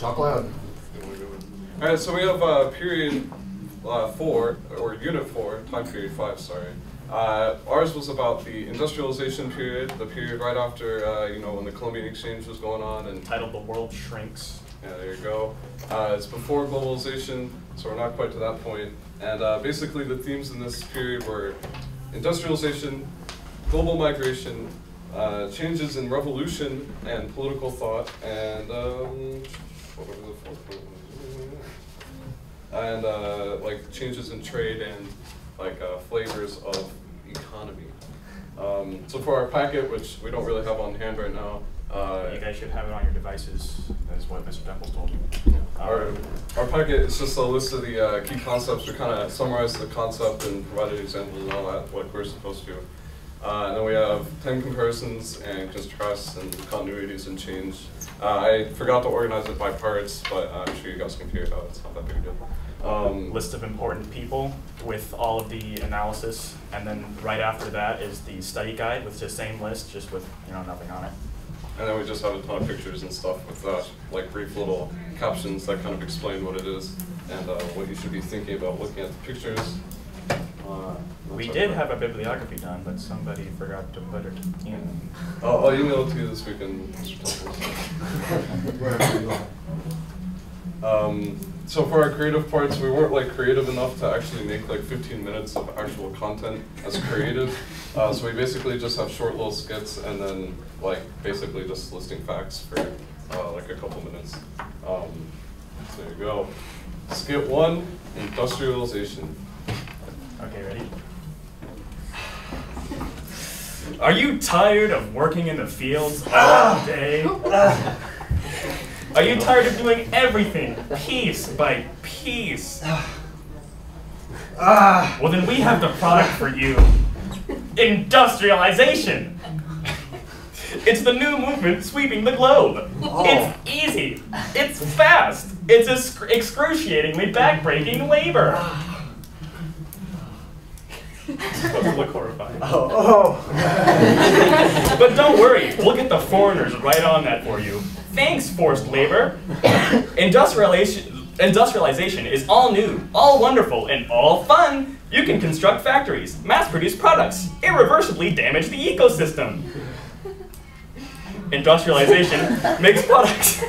Talk loud. All right, so we have period 4, or unit 4, time period 5, sorry. Ours was about the industrialization period, the period right after, you know, when the Columbian Exchange was going on. And titled The World Shrinks. Yeah, there you go. It's before globalization, so we're not quite to that point. And basically the themes in this period were industrialization, global migration, changes in revolution and political thought, and what was the fourth one? And like changes in trade and like flavors of economy. So for our packet, which we don't really have on hand right now, you guys should have it on your devices. That's what Mr. Temples told me. Our packet is just a list of the key concepts. We kind of summarize the concept and provided examples and all that, what we're supposed to do. And then we have 10 comparisons and contrasts and continuities and change. I forgot to organize it by parts, but I'm sure you guys can figure it out. It's not that big a deal. List of important people with all of the analysis, and then right after that is the study guide with the same list, just with nothing on it. And then we just have a ton of pictures and stuff with like brief little captions that kind of explain what it is and what you should be thinking about looking at the pictures. We did have a bibliography done, but somebody forgot to put it in. I'll email it to you this weekend, Mr. Temples. So for our creative parts, we weren't like creative enough to actually make like 15 minutes of actual content as creative. So we basically just have short little skits and then like basically just listing facts for like a couple minutes. So there you go. Skit 1, industrialization. Okay, ready? Are you tired of working in the fields all day? Are you tired of doing everything piece by piece? Well, then we have the product for you. Industrialization. It's the new movement sweeping the globe. It's easy. It's fast. It's excruciatingly backbreaking labor. It's supposed to look horrifying. But don't worry, we'll get the foreigners right on that for you. Thanks, forced labor. Industrialization is all new, all wonderful, and all fun. You can construct factories, mass-produce products, irreversibly damage the ecosystem. Industrialization makes products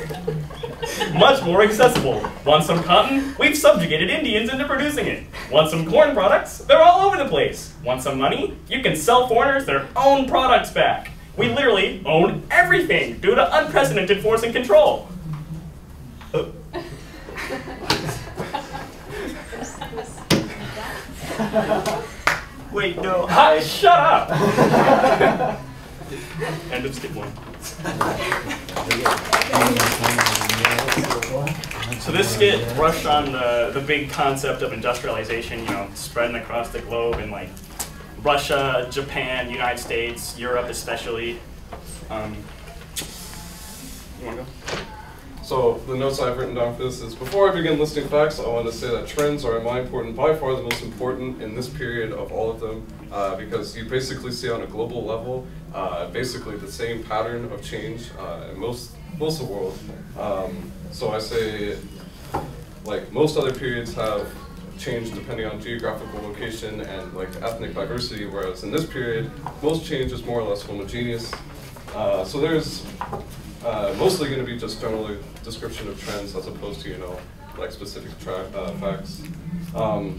much more accessible. Want some cotton? We've subjugated Indians into producing it. Want some corn products? They're all over the place. Want some money? You can sell foreigners their own products back. We literally own everything due to unprecedented force and control. Wait, no. Shut up! End of skit 1. So this skit brushed on the big concept of industrialization, spreading across the globe in like Russia, Japan, United States, Europe especially. You want to go? So the notes I've written down for this is, before I begin listing facts, I want to say that trends are, in my opinion, by far the most important in this period of all of them, because you basically see on a global level, basically the same pattern of change in most of the world. So I say, like most other periods have changed depending on geographical location and like ethnic diversity, whereas in this period, most change is more or less homogeneous. So there's mostly going to be just general description of trends as opposed to, like specific facts.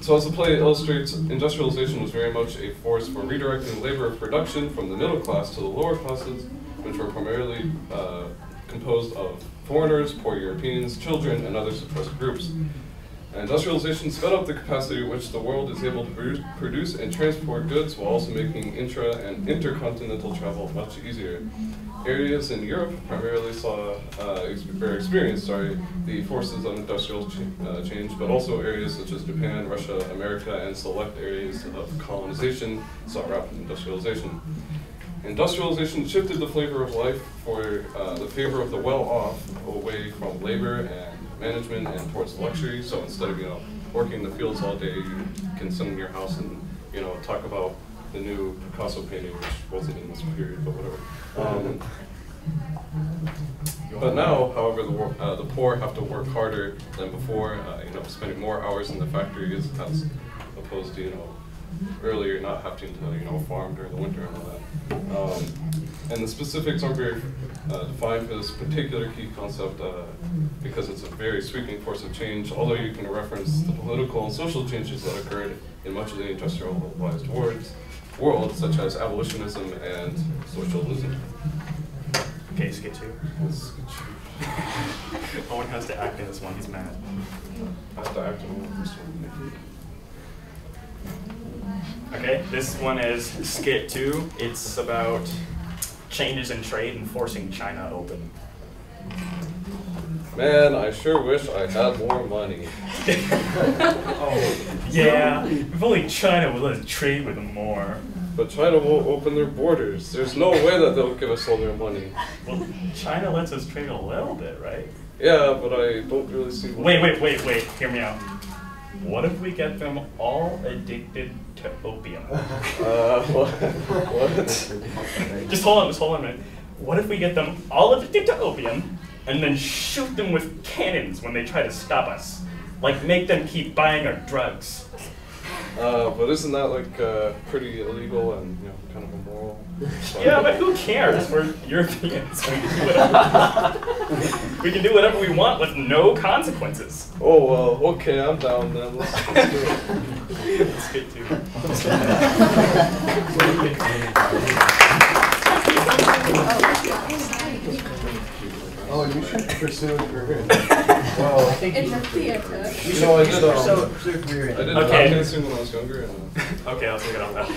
So as the play illustrates, industrialization was very much a force for redirecting the labor of production from the middle class to the lower classes, which were primarily composed of foreigners, poor Europeans, children, and other suppressed groups. Industrialization sped up the capacity at which the world is able to produce and transport goods while also making intra- and intercontinental travel much easier. Areas in Europe primarily experienced the forces of industrial change, but also areas such as Japan, Russia, America, and select areas of colonization saw rapid industrialization. Industrialization shifted the flavor of life for the favor of the well-off away from labor and management and towards luxury. So instead of working in the fields all day, you can sit in your house and talk about the new Picasso painting, which wasn't in this period, but whatever. You But now, however, the poor have to work harder than before, spending more hours in the factories as opposed to, earlier not having to, farm during the winter and all that. And the specifics aren't very defined for this particular key concept because it's a very sweeping force of change, although you can reference the political and social changes that occurred in much of the industrialized world, such as abolitionism and socialism. Okay, skit 2. Owen has to act in this one, he's mad. I have to act in this one. Okay, this one is skit 2. It's about changes in trade and forcing China open. Man, I sure wish I had more money. Yeah, if only China would let us trade with them more. But China won't open their borders. There's no way that they'll give us all their money. Well, China lets us trade a little bit, right? Yeah, but I don't really see what... Wait, hear me out. What if we get them all addicted to opium? What? Just hold on a minute. What if we get them all addicted to opium and then shoot them with cannons when they try to stop us? Like, make them keep buying our drugs. But isn't that like pretty illegal and kind of immoral? Yeah, but who cares? We're Europeans. We can do whatever we want with no consequences. Oh well, okay, I'm down then. Let's do it. Let's get to Oh, you should pursue a career. Well, In the theater. I did Okay. dancing when I was younger. Okay, I'll take it off that.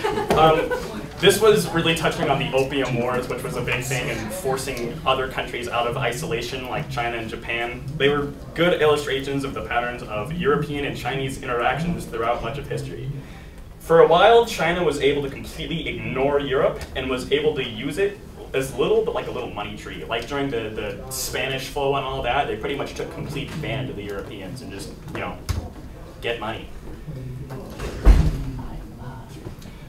This was really touching on the Opium Wars, which was a big thing, and forcing other countries out of isolation, like China and Japan. They were good illustrations of the patterns of European and Chinese interactions throughout much of history. For a while, China was able to completely ignore Europe and was able to use it as little, but like a little money tree. Like during the Spanish flu and all that, they pretty much took complete advantage of the Europeans and just, get money.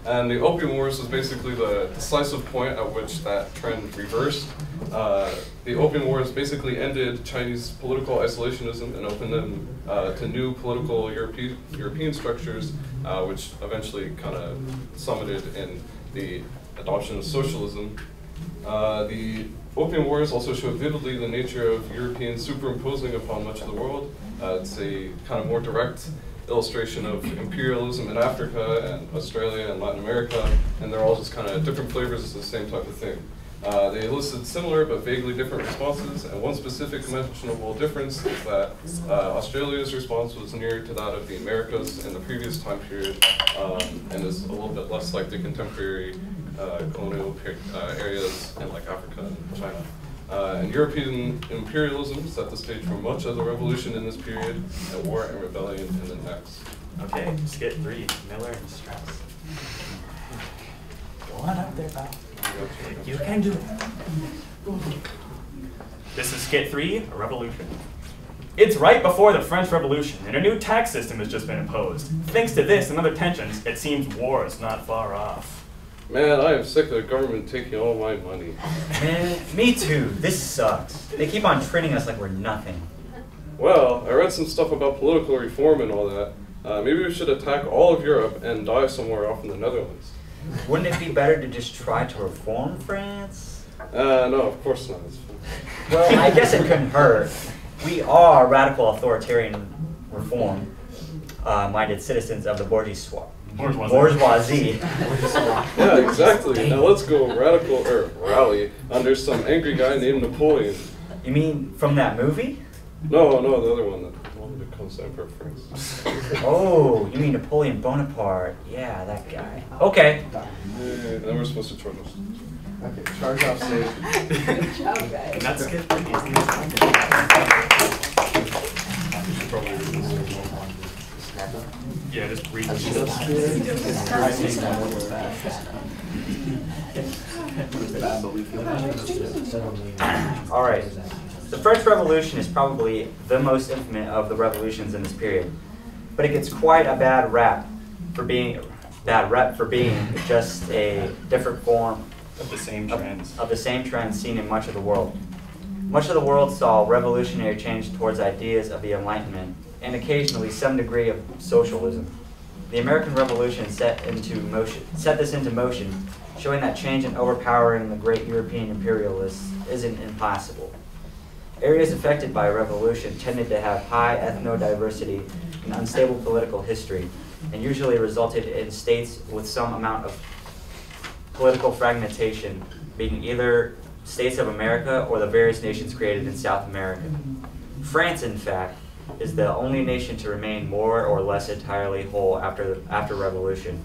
And the Opium Wars was basically the decisive point at which that trend reversed. The Opium Wars basically ended Chinese political isolationism and opened them to new political European structures, which eventually kind of summited in the adoption of socialism. The Opium Wars also show vividly the nature of Europeans superimposing upon much of the world. It's a kind of more direct illustration of imperialism in Africa and Australia and Latin America, and they're all just kind of different flavors of the same type of thing. They elicited similar but vaguely different responses, and one specific mentionable difference is that Australia's response was nearer to that of the Americas in the previous time period, and is a little bit less like the contemporary colonial areas in like Africa and China. And European imperialism set the stage for much of the revolution in this period, and war and rebellion in the next. Okay, skit 3, Miller and Strauss. Go on up there, pal. You can do it. This is skit 3, a revolution. It's right before the French Revolution, and a new tax system has just been imposed. Thanks to this and other tensions, it seems war is not far off. Man, I am sick of the government taking all my money. Man, me too. This sucks. They keep on treating us like we're nothing. Well, I read some stuff about political reform and all that. Maybe we should attack all of Europe and die somewhere off in the Netherlands. Wouldn't it be better to just try to reform France? No, of course not. It's fine. Well, I guess it couldn't hurt. We are radical authoritarian reform-minded citizens of the bourgeoisie. Yeah, exactly. Now let's go rally under some angry guy named Napoleon. You mean from that movie? No, the other one that comes to Emperor France. Oh, you mean Napoleon Bonaparte. Yeah, that guy. Okay. Then we're supposed to charge off. Okay, charge off stage. Okay. And that's skit 3. Yeah, just read All right. The French Revolution is probably the most infamous of the revolutions in this period, but it gets quite a bad rep for being just a different form of the same trends. Of the same trends seen in much of the world. Much of the world saw revolutionary change towards ideas of the Enlightenment and occasionally some degree of socialism. The American Revolution set this into motion, showing that change and overpowering the great European imperialists isn't impossible. Areas affected by a revolution tended to have high ethno-diversity and unstable political history, and usually resulted in states with some amount of political fragmentation, being either states of America or the various nations created in South America. France, in fact, is the only nation to remain more or less entirely whole after revolution.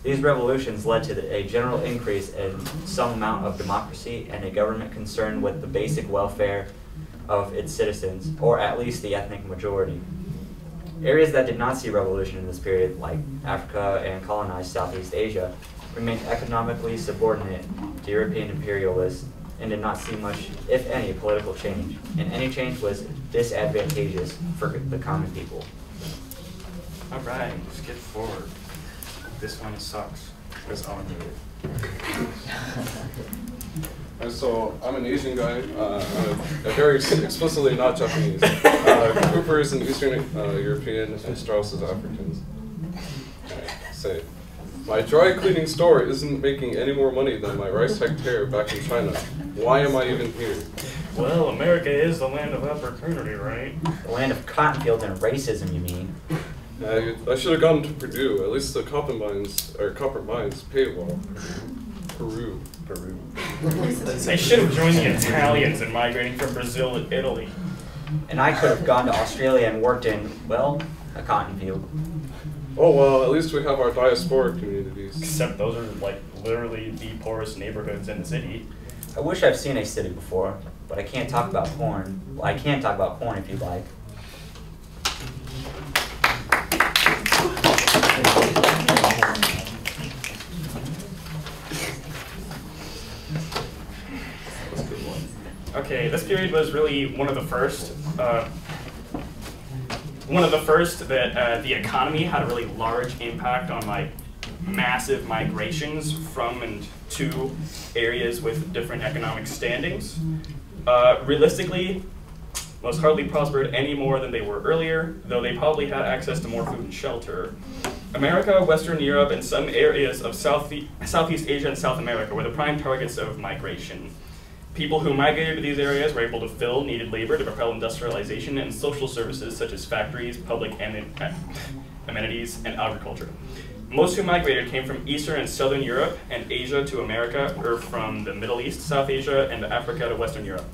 These revolutions led to a general increase in some amount of democracy and a government concerned with the basic welfare of its citizens, or at least the ethnic majority. Areas that did not see revolution in this period, like Africa and colonized Southeast Asia, remained economically subordinate to European imperialists and did not see much, if any, political change. And any change was disadvantageous for the common people. All right, let's get forward. This one sucks, because I'll need it. So I'm an Asian guy, I'm very explicitly not Japanese. Cooper is an Eastern European and Strauss is African. Say, my dry cleaning store isn't making any more money than my rice hectare back in China. Why am I even here? Well, America is the land of opportunity, right? The land of cotton fields and racism, you mean? I should have gone to Purdue. At least the copper mines pay well. Peru. I should have joined the Italians in migrating from Brazil to Italy. And I could have gone to Australia and worked in, well, a cotton field. Oh well, at least we have our diasporic communities. Except those are like literally the poorest neighborhoods in the city. I wish I've seen a city before, but I can't talk about porn. Well, I can talk about porn if you'd like. Okay, this period was really one of the first that the economy had a really large impact on like massive migrations from and to areas with different economic standings. Realistically, most hardly prospered any more than they were earlier, though they probably had access to more food and shelter. America, Western Europe, and some areas of Southeast Asia and South America were the prime targets of migration. People who migrated to these areas were able to fill needed labor to propel industrialization and social services such as factories, public amenities, and agriculture. Most who migrated came from Eastern and Southern Europe and Asia to America, or from the Middle East, South Asia, and Africa to Western Europe.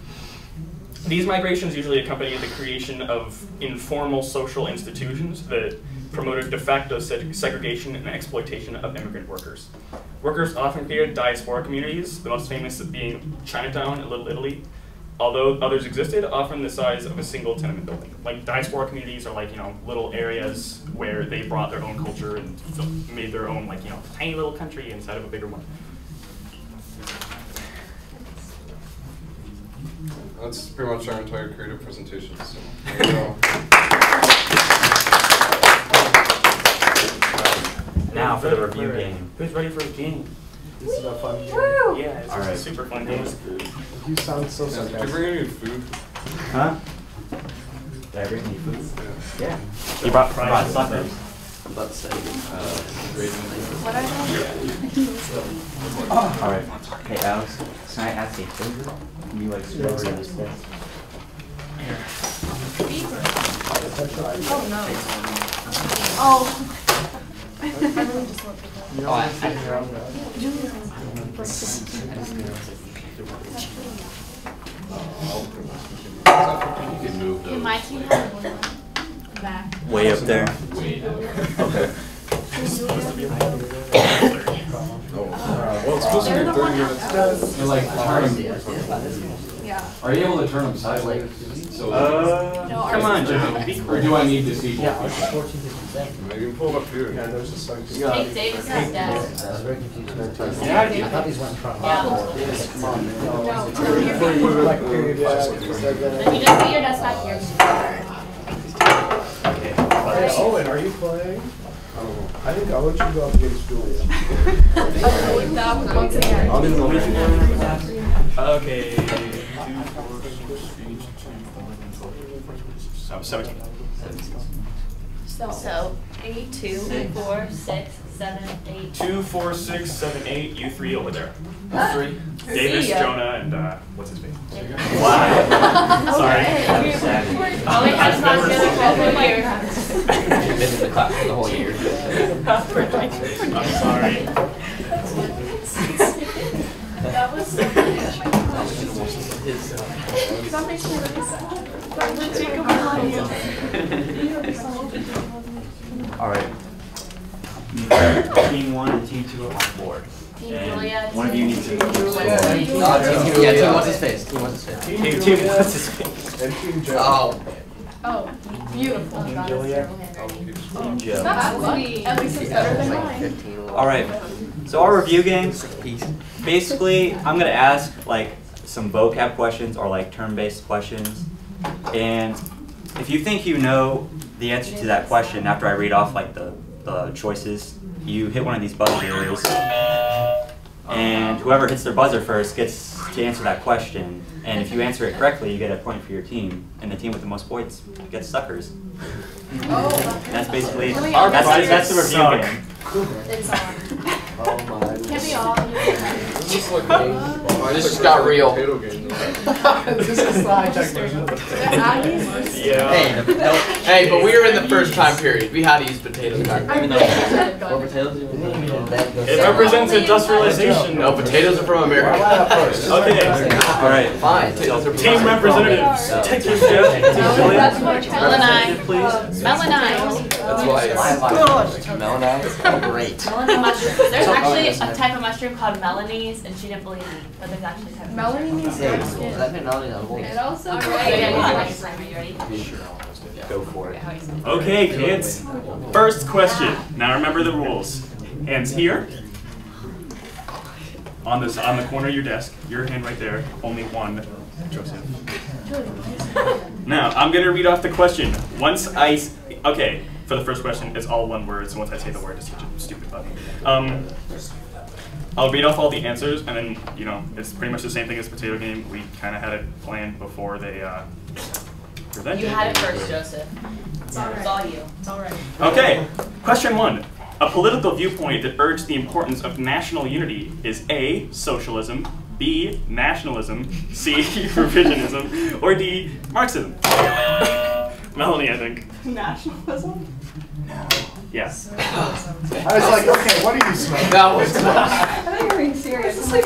These migrations usually accompanied the creation of informal social institutions that promoted de facto segregation and exploitation of immigrant workers. Workers often created diaspora communities, the most famous being Chinatown in Little Italy, although others existed, often the size of a single tenement building. Like diaspora communities are like, little areas where they brought their own culture and made their own tiny little country inside of a bigger one. That's pretty much our entire creative presentation. So there you go. Now for the review game. Who's ready for a game? This is a fun game. Yeah, it's a super fun game. You sound so Did you sarcastic. bring any food? Huh? Did I bring any food? Yeah. Yeah. You brought I brought fries. suckers. What are Alright. Hey Alex, can I ask you a favor? Can you scroll over this list? Oh no. Oh. I really just looked at that. You know what I'm saying around that? In my team, back. Way up there. Okay. Well, it's supposed to be 30 minutes. They're like turn them. Yeah. Are you able to turn them sideways? So, No, Come on, Joe. or do I need to see both? You can pull it up here. Yeah, there's a song. Take Davis' desk. I was very confused. I Yeah. thought these went in front of Yeah. me. Come on, man. No, Like period, yeah, you said that. Then you just put your desk back here. Hey, Owen, are you playing? I think I'll let you go up against Julia. Once again. I'll do the Okay. 17. So 8, 2, 4, 6, 7, 8. 2, 4, 6, 7, 8. You three over there. Three. Davis, See ya. Jonah, and what's his name? Wow. Sorry. All we have is not together for a whole year. You've been in the class for the whole year. I'm sorry. That was so That makes me really sad. All right. Team 1 and Team 2 are on board. Team And Julia, one of you needs to. Team what's his face? Team what's his face? Team what's his face? And Team Joe. Oh. Oh, beautiful. Team God, Julia. it's terrible handwriting. Team Joe. That's sweet. At least it's better than mine. 15. All right. So our review game. Basically, I'm gonna ask like some vocab questions or like term-based questions, and if you think you know the answer to that question after I read off like the choices, you hit one of these buzzers, and whoever hits their buzzer first gets to answer that question. And if you answer it correctly, you get a point for your team, and the team with the most points gets suckers. That's basically that's the review game. It's on. Oh my. Can we all? This just got real. This is the high-tech version of the Yeah. Hey, but we were in the first time period. We had to use potatoes back then. It represents industrialization. No, potatoes are from America. Okay. All right. Fine. Potatoes are from Team representatives. Take your Jeff. Team Julia. Melanine. Please. Melanine. That's why it's Melanites. Great. Melanine mushroom. There's actually a type of mushroom called Melanie's, and she didn't believe me, but there's actually a type of Melanie means Yeah. dark skin. It also Are you ready? Go for it. Okay, kids. First question. Now remember the rules. Hands here. On the corner of your desk. Your hand right there. Only one. Joseph. Now I'm gonna read off the question. Okay. For the first question, it's all one word. So once I say the word, it's such a stupid button. I'll read off all the answers, and then it's pretty much the same thing as potato game. We kind of had it planned before they presented. You had it first, Joseph. It's all you. It's alright. Okay, question 1. A political viewpoint that urged the importance of national unity is A, socialism, B, nationalism, C, revisionism, or D, Marxism. Melanie, I think. Nationalism? Yes. I was like, okay, what are you smoking? That was close. I think you're being serious. Wait.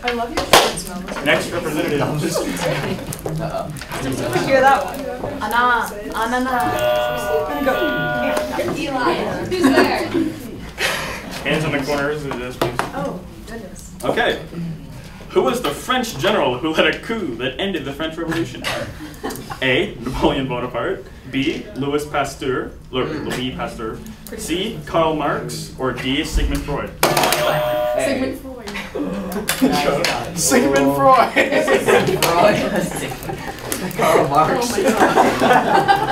I love your shirts, Melanie. Next representative. Hear that one. Anana. Eli. Who's there? Hands in the corners of this, please. Oh, goodness. Okay. Who was the French general who led a coup that ended the French Revolution? A, Napoleon Bonaparte. B, Louis Pasteur. C, Karl Marx. Or D, Sigmund Freud. Sigmund Freud. Sigmund Freud. Karl Marx. Oh my god.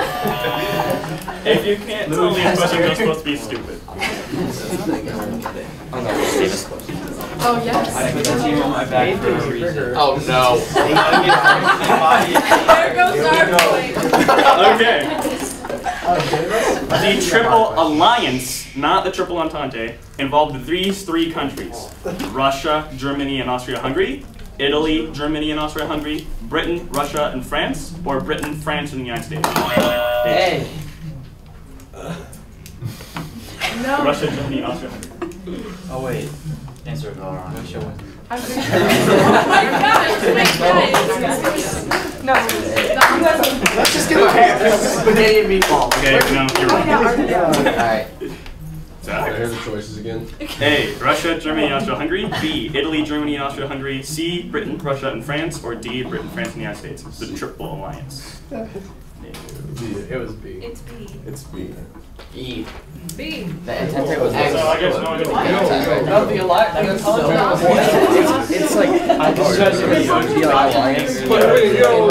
If you can't tell me a question, you're supposed to be stupid. Oh, yes. I put the team on my back for a reason. Oh no. There goes our point. Okay. The Triple Alliance, not the Triple Entente, involved these 3 countries: Russia, Germany, and Austria-Hungary, Italy, Germany, and Austria-Hungary, Britain, Russia, and France, or Britain, France, and the United States. Hey. No. Russia, Germany, Austria-Hungary. Oh wait. Answer it all wrong. I'm pretty sure. No. Let's just get a hand. Spaghetti and meatballs. Okay, no, you're wrong. Alright. Zach. Here's the choices again. A, Russia, Germany, Austria-Hungary. B, Italy, Germany, and Austria-Hungary. C, Britain, Russia, and France. Or D, Britain, France, and the United States. It's the Triple Alliance. It was B. It's B. It's B. E. B. The Entente was So I guess no, I It's like I just tried to be OG alliance. But wait, yo,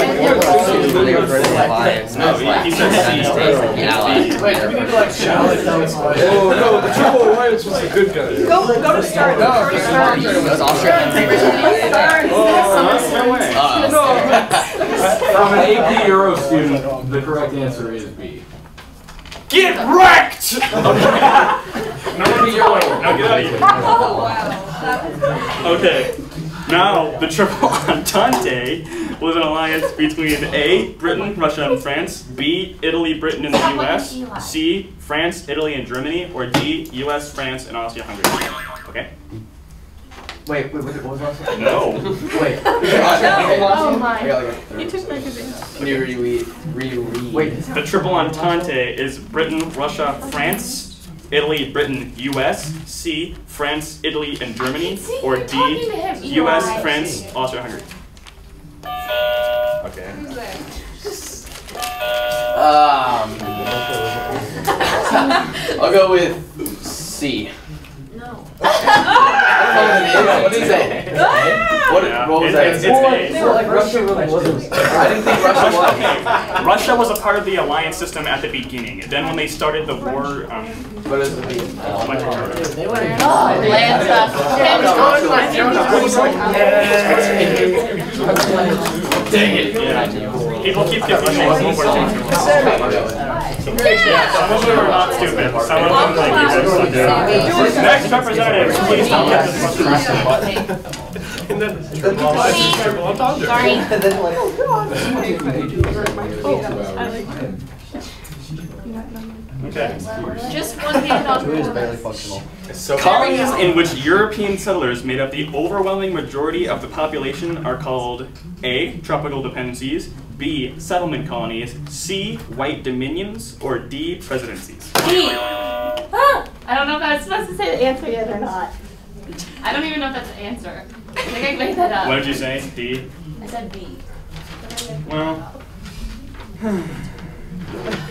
alliance. No, he said C. Allies. Wait, do we need to like shout it? Oh no, the Triple Alliance was the good guys. Go to start. Go to start. That's Austria. No way. From an AP Euro student, the correct answer is B. Get wrecked! No, Now get out of here. Okay. Now, the Triple Entente was an alliance between A, Britain, Russia, and France, B, Italy, Britain, and the US, C, France, Italy, and Germany, or D, US, France, and Austria-Hungary. Okay? Wait, what was last one? No. Wait. Oh my. You You took magazines. Can you reread? Wait. The Triple Entente is Britain, Russia, France, Italy, Britain, US, C, France, Italy, and Germany, or D, US, France, Austria-Hungary. Okay. I'll go with C. No. What did he say? What was that? It's A. Like Russia really wasn't. I didn't think Russia was. Russia was a part of the alliance system at the beginning. Then when they started the war, What is the B? They went. Dang it. yeah, people keep confusing World War II. Yeah, some of them are not stupid. Some of them like next representative, please don't get this question. And then Triple Alliance is Triple Entente. Sorry. And then like. Okay. Just one hand on Julia's barely functional. Colonies in which European settlers made up the overwhelming majority of the population are called A, tropical dependencies, B, settlement colonies, C, white dominions, or D, presidencies. B. I don't know if I was supposed to say the answer yet or not. I don't even know if that's the answer. I think I made that up. What did you say? D? I said B. Well,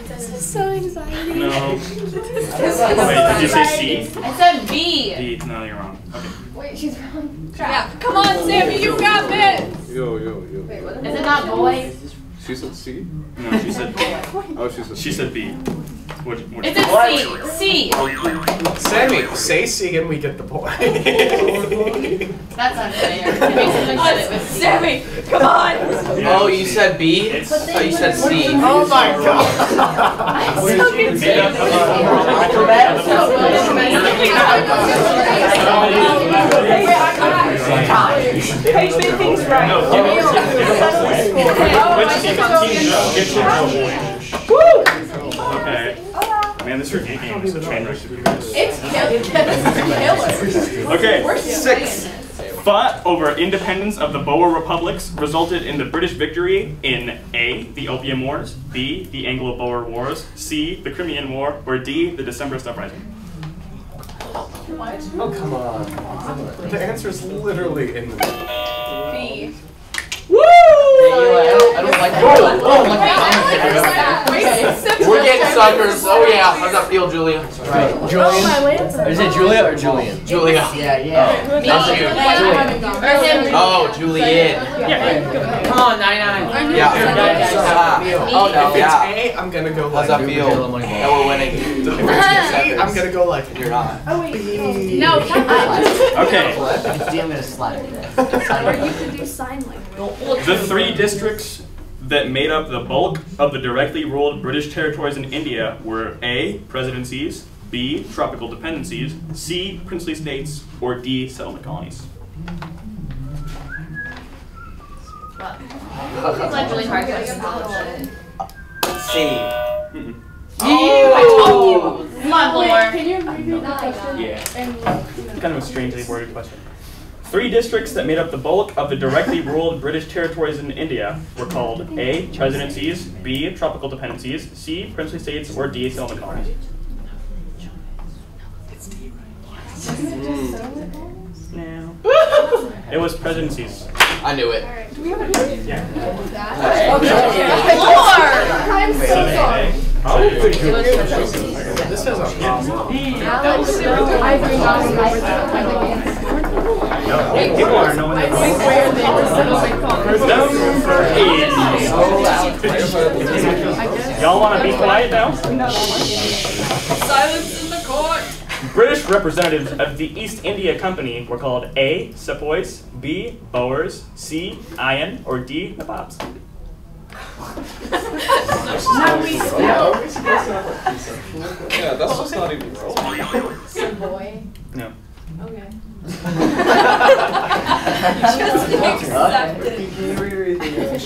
This is so anxiety. no. Wait, did you say C? I said B. D? No, you're wrong. Okay. Wait, she's wrong. Yeah. Come on, Sammy, you got this. Yo. Is it not boy? She said C? No, she said B. Oh, she said B. What It's a C. C. Sammy, say C and we get the point. That's unfair. It basically said it was Sammy, come on. Oh, you said B? I thought you said C. Oh my god. I'm so confused. Made up Paige made things right. No, give it. Which team? Get your point. Okay. Man, this review game is a train wreck to be honest. It's killer. Okay, 6. Fought over independence of the Boer republics resulted in the British victory in A, the Opium Wars, B, the Anglo-Boer Wars, C, the Crimean War, or D, the Decembrist Uprising. What? Oh, come on. The answer is literally in the B. I don't like We're getting suckers. Oh yeah, how's that feel, Julia? Right. Julian. Is it Julia or Julian? Julia. Yeah. That's you. Oh, Juliet. Come on, 99. Yeah. Oh no, If it's yeah. A, I'm gonna go How's like. that feel? That we're winning. If it's B, I'm gonna go like. You're not. Oh, wait. No, Okay, I'm gonna slap it. Or you could do sign language. the 3 districts that made up the bulk of the directly ruled British territories in India were A, presidencies, B, tropical dependencies, C, princely states, or D, settlement colonies. It's like really hard questions. C. Oh! Come on, Wait, Lord. can you repeat the question? Yeah. Kind of a strangely worded question. 3 districts that made up the bulk of the directly ruled British territories in India were called A, presidencies, B, tropical dependencies, C, princely states, or D, settlement colonies. No. It was presidencies. I knew it. Do we have a grade? Yeah. I'm so sorry. This is a People are knowing that. Number 8. want to be quiet now? Silence in the court. British representatives of the East India Company were called A. Sepoys, B. Boers, C. Iron, or D. Nabobs. Yeah, that's just not even relevant. Savoy. No. Okay.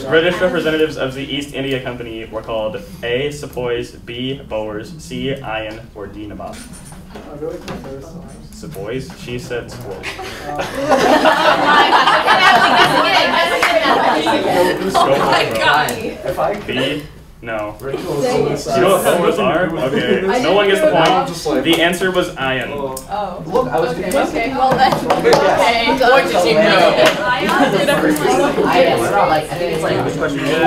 British representatives of the East India Company were called A. Sepoys, B. Boers, C. Iron, or D. Nabobs. Sepoys? She said Sepoys. Oh my god. If I could, B? No. rituals Dang on it. the side. You know what Boers are? Okay. No one gets the point. Just like, The answer was Iron. Oh. Look, I was Okay, confused. okay, well then. Okay. What did you know? I am. We're not like, I think it's like, which question is it?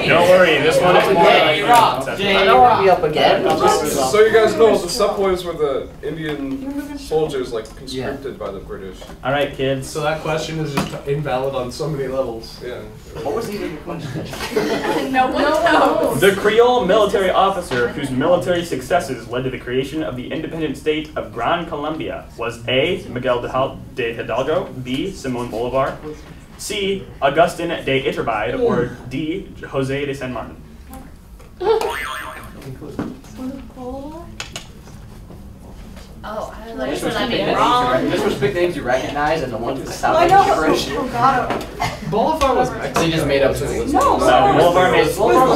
Don't worry, this one is more Jay, you're wrong. like Jay, I don't want to be up again. so you guys know, the Sepoys were the Indian soldiers, like, conscripted by the British. Alright, kids. So that question is just invalid on so many levels. Yeah. What was even the question? No one knows. The Creole military officer whose military successes led to the creation of the independent state of Gran Colombia was A. Miguel de Hidalgo, B. Simón Bolívar, C. Agustín de Iturbide, or D. José de San Martin. Oh, I learned something wrong. This was big names you recognize, and the ones with I sound know. expression. Oh god. Bolivar was Mexican. They just made up to it. No. Bolivar made Bolivar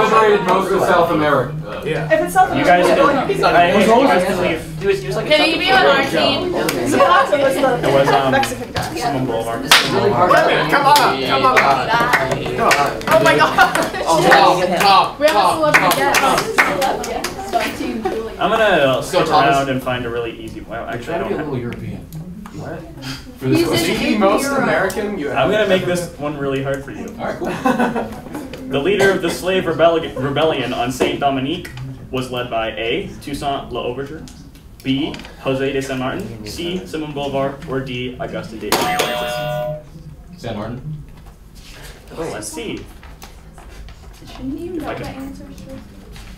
liberated most of South America. Yeah. If it's South You guys America, did. I hate you guys to leave. He was like Can you be on our team? Zapata was the It was Mexican guy. Simón Bolivar. This is really hard. Come on. Oh my god. Talk. We have a celebrity guest. So team Julie. I'm gonna So stick Thomas- around and find a really easy one. Well, actually, I Try to be a don't little have. European. What? For this He's question. To be most American, you have I'm gonna make this one really hard for you. Alright, cool. The leader of the slave rebellion on Saint Dominique was led by A. Toussaint L'Ouverture, B. José de San Martin, C. Simón Bolivar, or D. Agustín de Iturbide. San Martin. Oh, let's see. Shouldn't you If know I the can- answers?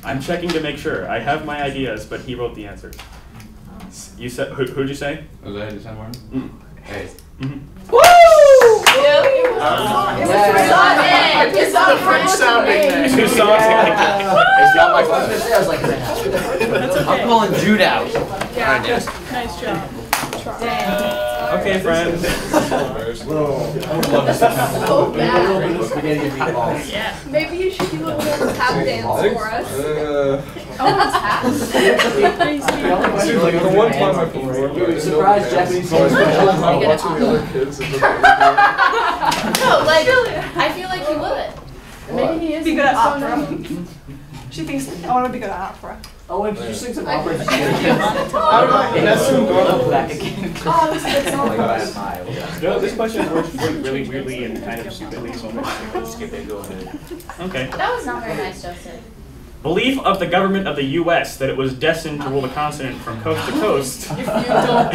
I'm checking to make sure. I have my ideas, but he wrote the answers. You said who'd you say? Was that San Martin? Mm. Hey. Mm-hmm. This is the French sounding name. Two songs. It's not my question. I was like, I'm calling Jude out. Nice job. Okay, friend. Yeah. Maybe you should do a little tap dance for us. The one time I performed, I didn't Surprise, know Japanese Japanese folks. watching the other kids. No, like, I feel like you would. Maybe he is. Be good at so opera. nice. She thinks I want to be good at opera. Oh, and could you sing some opera? Back again. Oh, this is so No, this question works really weirdly and kind of stupidly, so I'm gonna skip it. Go ahead. Okay. That was not very nice, Joseph. Belief of the government of the U.S. that it was destined to rule the continent from coast to coast If you don't,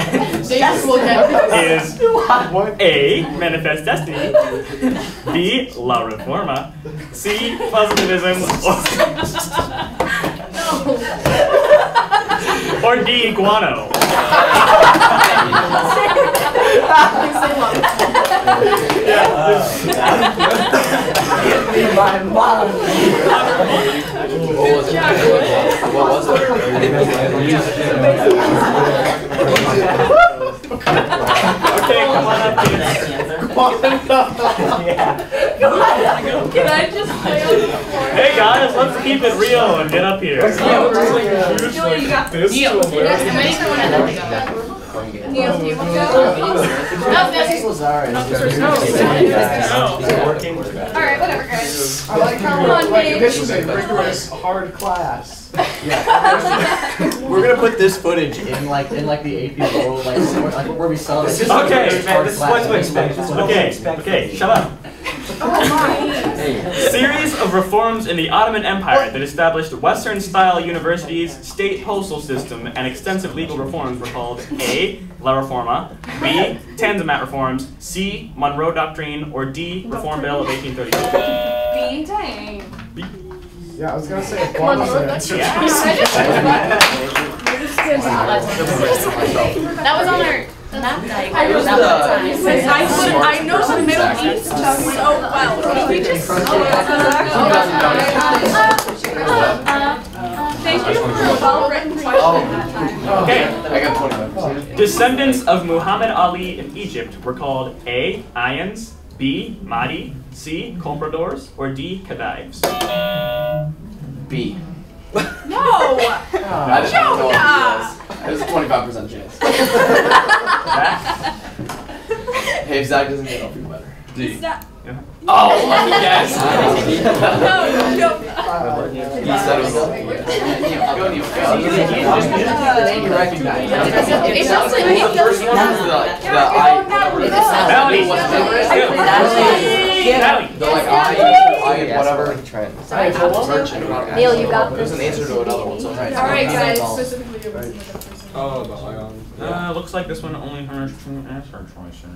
they just will get is A. Manifest Destiny, B. La Reforma, C. Positivism, or D. Guano. My mom. What was it? Okay, come on up, kids. Can I just play on the floor? Hey guys, let's keep it real and get up here. Julie, you got This Neil. to America. Next, maybe someone had to go. Neil, do you want to go? Alright, whatever, guys. I like how Come on, babe. this is a rigorous, hard class. We're gonna put this footage In like the AP world, like where we saw this. Okay, okay, shut up. Series of reforms in the Ottoman Empire that established Western-style universities, state postal system, and extensive legal reforms were called A. La Reforma, B. Tanzimat reforms, C. Monroe Doctrine, or D. Reform Bill of 1832. B. Dang. Yeah, I was gonna say Guam was an answer. That was on our map diagram. I know the Middle East so well. Can we just thank you for a well-written question that time. Okay. I got 25%. Descendants of Muhammad Ali in Egypt were called A. Ayans, B. Mahdi, C. Compradors, or D. Khedives. B. No! I just don't know what it was. There's a 25% chance. Hey, if Zach doesn't get it, I'll feel better. D. Oh, let me guess. No. He said it was Go, Neil. Go. You recognize it. It's just like The first one was the The like I whatever. Neil, you got There's an answer to another one, so right. Alright, guys, specifically Oh, the ion. Looks like this one only has two answer choices.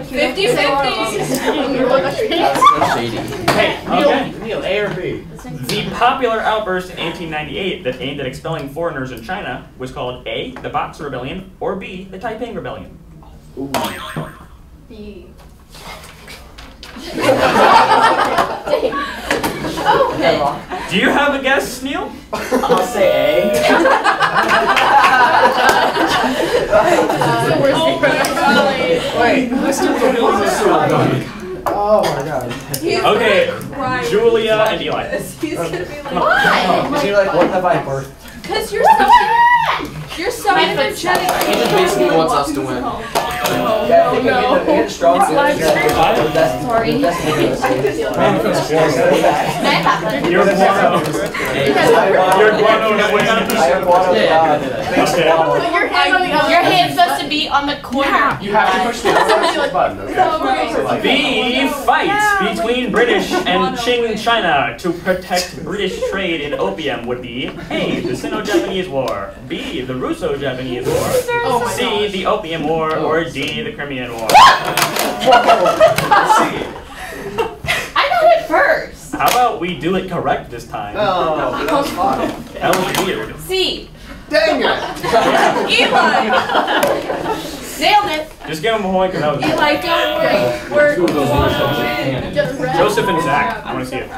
50-50. Hey, okay. Neil, A or B? The popular outburst in 1898 that aimed at expelling foreigners in China was called A. the Boxer Rebellion, or B. the Taiping Rebellion. B. Do you have a guess, Neil? I'll say A. Wait, Mr. Camille is so dumb. Oh my god. Okay, Julia and Eli. He's gonna be like, Is he like, what have I birthed? because you're so energetic. He just basically wants us to win. Get a strong Sorry. You're guano. You're guano. Your hand's supposed to be on the corner. You have to push the button, The fight between British and Qing China to protect British trade in opium would be A. the Sino-Japanese War, B. the Russo-Japanese War, C. the Opium War, or D. the Crimean War. I got it first. How about we do it correct this time? Oh, that was fun. That was weird. C. Dang it! Eli! Nailed it. Just give him a point because that was Eli, don't worry. We're Joseph and Zach. I want to see it.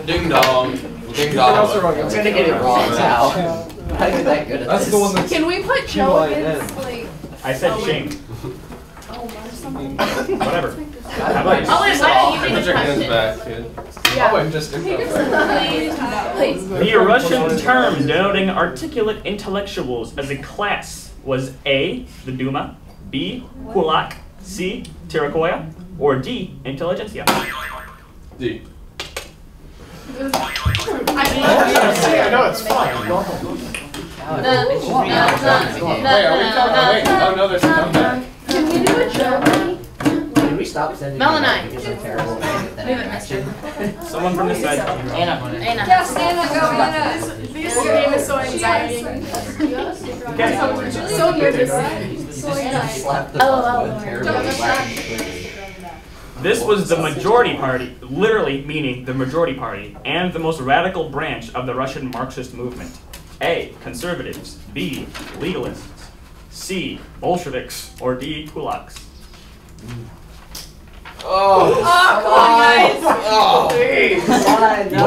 Ding dong. Ding dong. I'm gonna get it wrong now. How are you that good at That's this? the one that's. Can we put Joe against, like, I said Qing. Whatever. How about you? Oh, wait, why don't you Put read the your hands question? back, kid. Yeah. Oh, and just Please. The Russian term denoting articulate intellectuals as a class was A. the Duma, B. Kulak, C. Tirakoya, or D. Intelligentsia. D. I know it's fun. Wait, are we coming? Wait, oh no, there's a comeback. Can we do a Joe? Can we stop sending Melanine. because I'm terrible at that. Someone from this side. Anna. Yes, Anna, go, Anna. This game is so anxiety. So nervous. So anxiety. Slap the Oh, button. oh. Terrible. This was the majority party, literally meaning the majority party, and the most radical branch of the Russian Marxist movement. A. Conservatives. B. Legalists. C. Bolsheviks. Or D. Kulaks. Oh, come on, guys. Oh,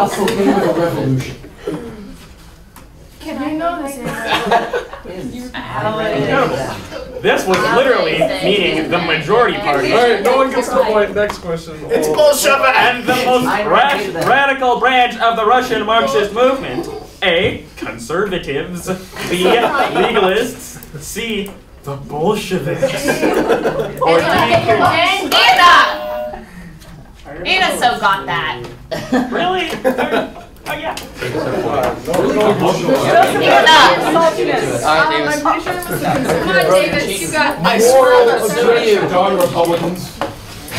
What's the name of the revolution? Can I know this? This was literally meaning the majority party. Alright, no one gets the point. Next question. It's Bolshevik! And the most radical branch of the Russian Marxist movement. A. Conservatives. B. Legalists. C. The Bolsheviks. Or D. And Anna! Anna so got that. Really? Oh yeah. I'm pretty sure it was Come on, Davis, you got I swear Darn Republicans.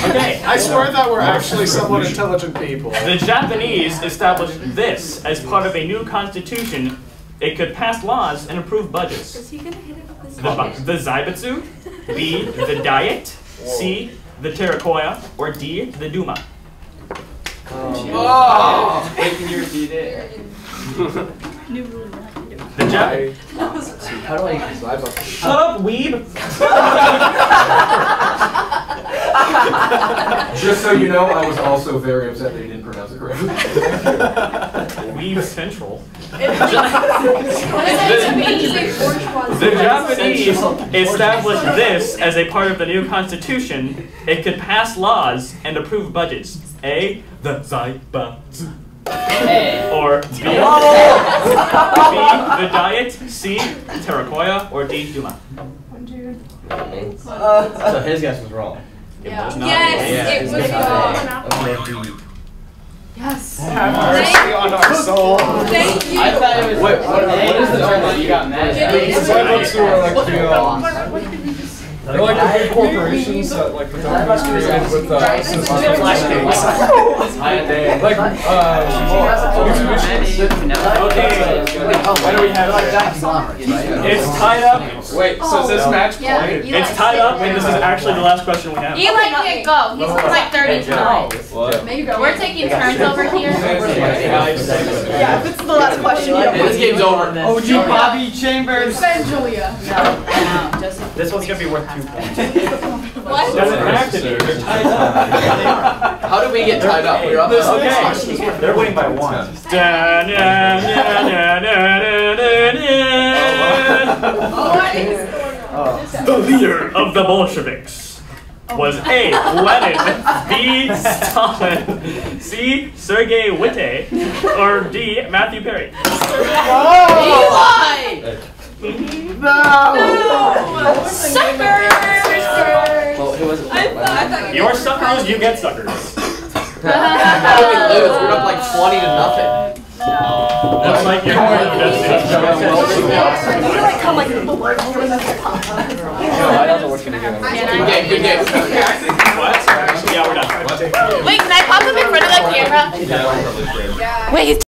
Okay. I swear that we're actually somewhat intelligent people. The Japanese established this as part of a new constitution. It could pass laws and approve budgets. Is he gonna hit it with his The Zaibutsu, B, the Diet, C, the Terakoya, or D, the Duma. Oh! Wait, can you repeat it? The Japanese. How do I vibe up? Shut up, weeb! Just so you know, I was also very upset they didn't pronounce it correctly. Weeb Central. The The Japanese established this as a part of the new constitution. It could pass laws and approve budgets. A, the Zaibutsu. Or B, the Diet, C, Terakoya, or D, Duma. So his guess was wrong. Yes, Yeah, it was wrong. Yes. Have mercy on our soul. Thank you. I thought it was. Wait, what is the term that you got mad at? The Zaibutsu are like the, they're like the big corporations that like the companies created with systems of like Okay. What do we have? It's tied up. Wait, so is this match Yeah, point? Eli. It's tied up, and this is actually the last question we have. Eli can't go. He's like 30 times. What? We're taking turns over here. Yeah, if it's the last question, you don't This game's over. OG Bobby Chambers. Send Julia. This one's gonna be worth 2 points. What? Doesn't have to be. They're tied up. How did we get tied up? We're up this. Okay. They're winning by 1. The leader of the Bolsheviks was A. Lenin, B. Stalin, C. Sergei Witte, or D. Matthew Perry. Eli! No! Suckers! Well, who was it? Your suckers, you get suckers. How did we lose? We're up like 20 to nothing. Looks like you're going to I feel like come like the word over the top. I don't know what's gonna happen. Good game, good game. What? Yeah, we're done. Wait, can I pop up in front of the camera? Yeah, Wait,